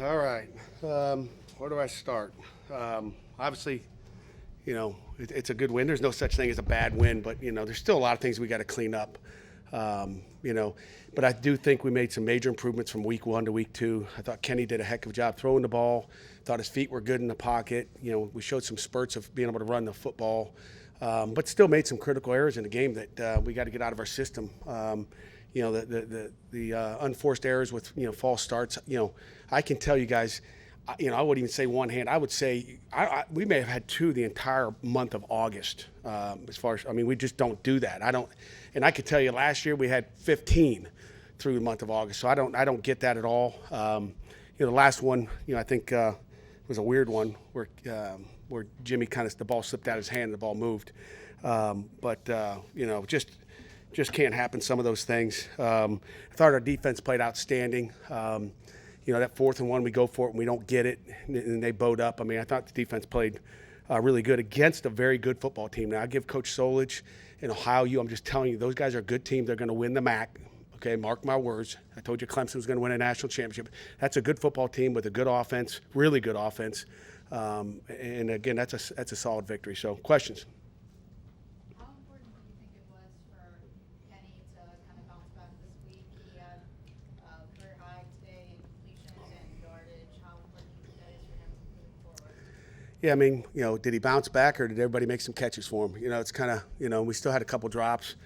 All right. Where do I start? Obviously, it's a good win. There's no such thing as a bad win, but there's still a lot of things we got to clean up. Um, you know, but I do think we made some major improvements from week 1 to week 2. I thought Kenny did a heck of a job throwing the ball. Thought his feet were good in the pocket. We showed some spurts of being able to run the football, but still made some critical errors in the game that we got to get out of our system. The unforced errors with false starts. I can tell you guys. I wouldn't even say one hand. I would say we may have had 2 the entire month of August. As far as we just don't do that. And I could tell you last year we had 15 through the month of August. So I don't get that at all. The last one, I think was a weird one where Jimmy the ball slipped out of his hand and the ball moved. Just can't happen. Some of those things. I thought our defense played outstanding. That 4th and 1, we go for it and we don't get it, and they bowed up. I thought the defense played really good against a very good football team. Now, I give Coach Solich and Ohio U, I'm just telling you, those guys are a good team. They're going to win the MAC. Okay, mark my words. I told you Clemson was going to win a national championship. That's a good football team with a good offense, really good offense. And again, that's a solid victory. So, questions? How important do you think it was for Kenny to kind of bounce back this week? He had career high today in completions and yardage. How important do you think that is for him moving forward? Yeah, did he bounce back or did everybody make some catches for him? It's kind of, we still had a couple drops.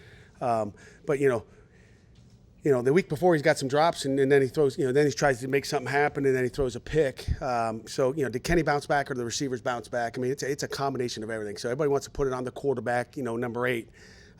But the week before he's got some drops and then he throws, then he tries to make something happen and then he throws a pick. Did Kenny bounce back or the receivers bounce back? It's a combination of everything. So everybody wants to put it on the quarterback, number 8.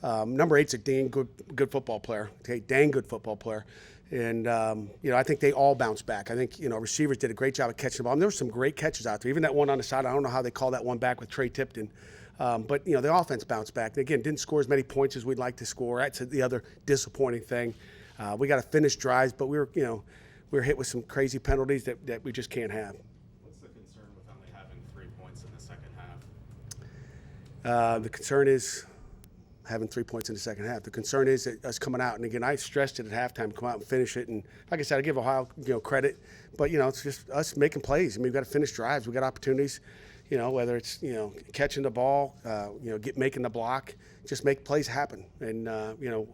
Number 8's a dang good football player. Okay, dang good football player. And, I think they all bounced back. I think, receivers did a great job of catching the ball. And there were some great catches out there. Even that one on the side, I don't know how they call that one back with Trey Tipton. But the offense bounced back. And again, didn't score as many points as we'd like to score. That's the other disappointing thing. We got to finish drives, but we were hit with some crazy penalties that we just can't have. What's the concern with only having 3 points in the second half? The concern is having 3 points in the second half. The concern is that us coming out, and again, I stressed it at halftime, come out and finish it. And like I said, I give Ohio, credit, but it's just us making plays. We've got to finish drives. We got opportunities, whether it's catching the ball, making the block, just make plays happen. And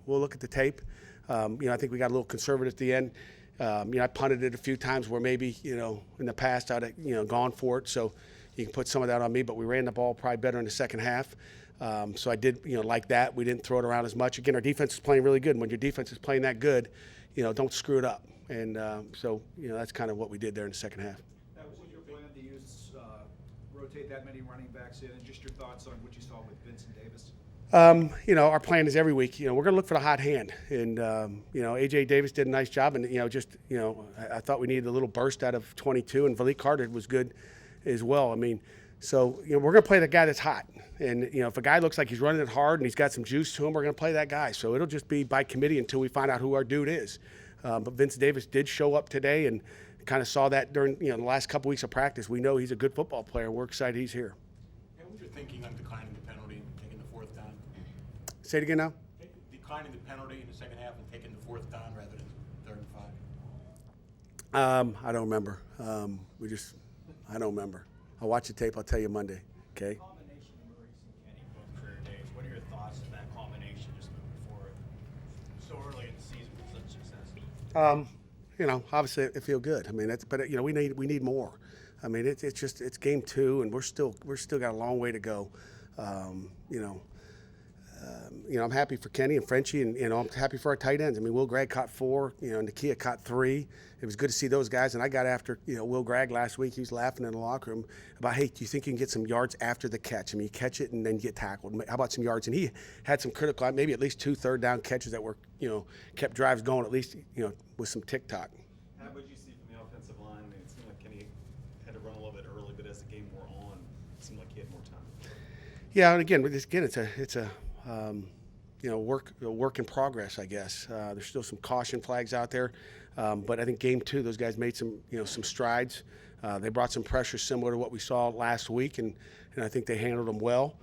we'll look at the tape. I think we got a little conservative at the end. I punted it a few times where maybe in the past I'd have gone for it. So you can put some of that on me, but we ran the ball probably better in the second half. So I did, like that. We didn't throw it around as much. Again, our defense is playing really good. And when your defense is playing that good, don't screw it up. And that's kind of what we did there in the second half. Was your plan to use rotate that many running backs in, and just your thoughts on what you saw with Vincent Davis? Our plan is every week, we're going to look for the hot hand. And, A.J. Davis did a nice job. And, I thought we needed a little burst out of 22, and Malik Carter was good as well. So, we're going to play the guy that's hot. And, if a guy looks like he's running it hard and he's got some juice to him, we're going to play that guy. So it'll just be by committee until we find out who our dude is. But Vince Davis did show up today and kind of saw that during, the last couple weeks of practice. We know he's a good football player. We're excited he's here. What was your thinking on declining the penalty and taking the 4th down? Say it again now? Declining the penalty in the second half and taking the 4th down rather than 3rd and 5? I don't remember. I don't remember. I'll watch the tape. I'll tell you Monday. Okay. Combination of Maurice and Kenny, both career days. What are your thoughts on that combination just moving forward so early in the season with such success? Obviously it feel good. We need more. It's game 2 and we're still got a long way to go. I'm happy for Kenny and Frenchie, and I'm happy for our tight ends. Will Gregg caught 4, and Nakia caught 3. It was good to see those guys. And I got after, Will Gregg last week. He was laughing in the locker room about, hey, do you think you can get some yards after the catch? You catch it and then get tackled. How about some yards? And he had some critical, maybe at least 2 third down catches that were, kept drives going, at least, with some tick-tock. How would you see from the offensive line? It seemed like Kenny had to run a little bit early, but as the game wore on, it seemed like he had more time. Yeah, and again, it's a work in progress, I guess. There's still some caution flags out there, but I think game 2, those guys made some strides. They brought some pressure similar to what we saw last week, and I think they handled them well.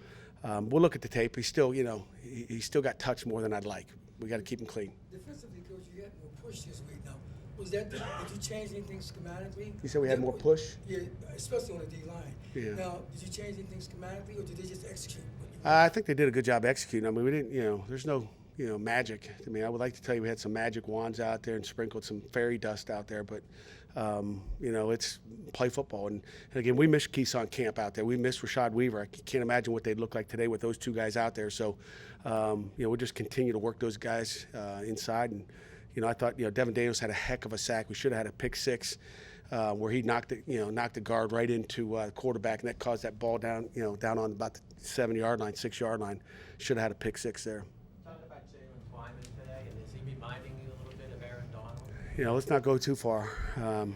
We'll look at the tape. He's still, he's still got touch more than I'd like. We got to keep him clean. Defensively, Coach, you had more push this week. Now, Did you change anything schematically? You said we had more push? Yeah, especially on the D line. Yeah. Now, did you change anything schematically, or did they just execute? I think they did a good job executing. I mean, we didn't, there's no, magic. I mean, I would like to tell you we had some magic wands out there and sprinkled some fairy dust out there, but, it's play football. And again, we missed Keeson Camp out there. We missed Rashad Weaver. I can't imagine what they'd look like today with those two guys out there. So, we'll just continue to work those guys inside. And, I thought, Devin Daniels had a heck of a sack. We should have had a pick six. Where he knocked the guard right into the quarterback, and that caused that ball down, down on about the 7-yard line, 6-yard line. Should have had a pick six there. Talking about Jalen Twyman today, and is he reminding you a little bit of Aaron Donald? Let's not go too far.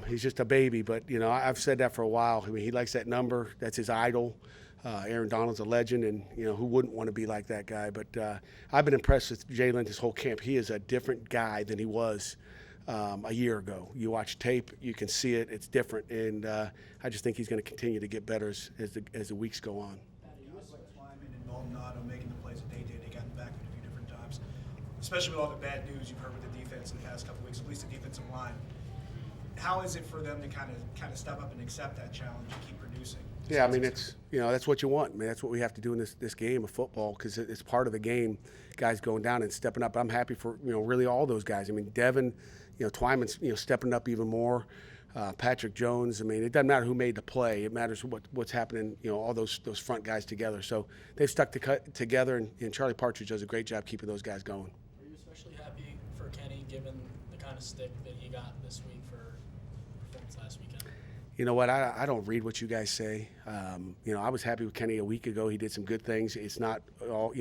He's just a baby, but I've said that for a while. I mean, he likes that number. That's his idol. Aaron Donald's a legend, and who wouldn't want to be like that guy? But I've been impressed with Jalen this whole camp. He is a different guy than he was a year ago. You watch tape, you can see it. It's different, and I just think he's going to continue to get better as the weeks go on. Guys like Twyman and Maldonado making the plays that they did, they got in the back a few different times. Especially with all the bad news you've heard with the defense in the past couple weeks, at least the defensive line. How is it for them to kind of step up and accept that challenge and keep producing? Yeah, I mean, it's that's what you want. I mean, that's what we have to do in this game of football, because it's part of the game. Guys going down and stepping up. I'm happy for really all those guys. I mean, Devin, Twyman's stepping up even more. Patrick Jones. I mean, it doesn't matter who made the play. It matters what's happening. All those front guys together. So they've stuck together, and Charlie Partridge does a great job keeping those guys going. Are you especially happy for Kenny, given the kind of stick that he got this week for performance last weekend? You know what? I don't read what you guys say. I was happy with Kenny a week ago. He did some good things. It's not all,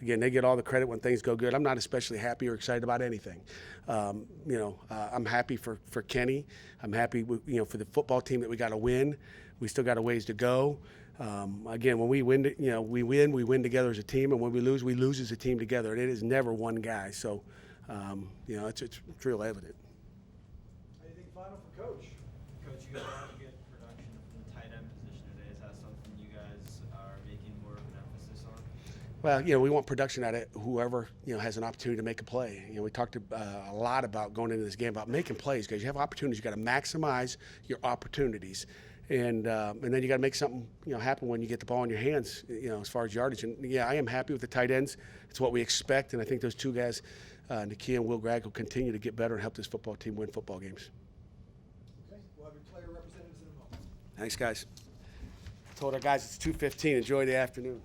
again, they get all the credit when things go good. I'm not especially happy or excited about anything. I'm happy for Kenny. I'm happy for the football team that we got to win. We still got a ways to go. Again, when we win, we win together as a team, and when we lose as a team together. And it is never one guy. So, it's real evident. Anything final for Coach? Coach, you got a lot of good production from the tight end position today. Is that something you guys are making more of an emphasis on? Well, we want production out of whoever has an opportunity to make a play. We talked a lot about going into this game about making plays, because you have opportunities. You got to maximize your opportunities, and then you got to make something happen when you get the ball in your hands. As far as yardage, and I am happy with the tight ends. It's what we expect, and I think those two guys, Nakia and Will Gregg, will continue to get better and help this football team win football games. Okay, we'll have your player representatives in a moment. Thanks, guys. I told our guys it's 2:15. Enjoy the afternoon.